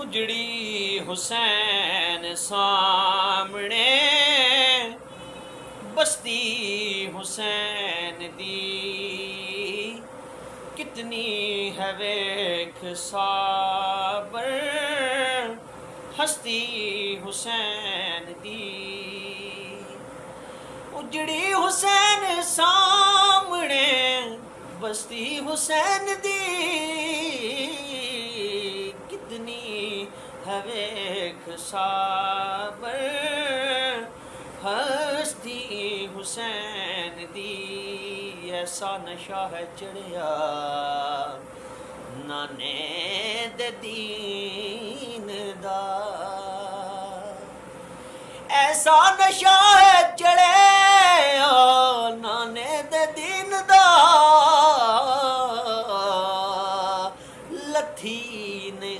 उजड़ी हुसैन सामने बस्ती हुसैन दी कितनी है वेख साबर हस्ती हुसैन दी उजड़ी हुसैन सामने बस्ती हुसैन दी कितनी है वेख साबर हस्ती हुसैन दी ऐसा नशा है चढ़िया नाने दे दीन दा ऐसा नशा है चढ़े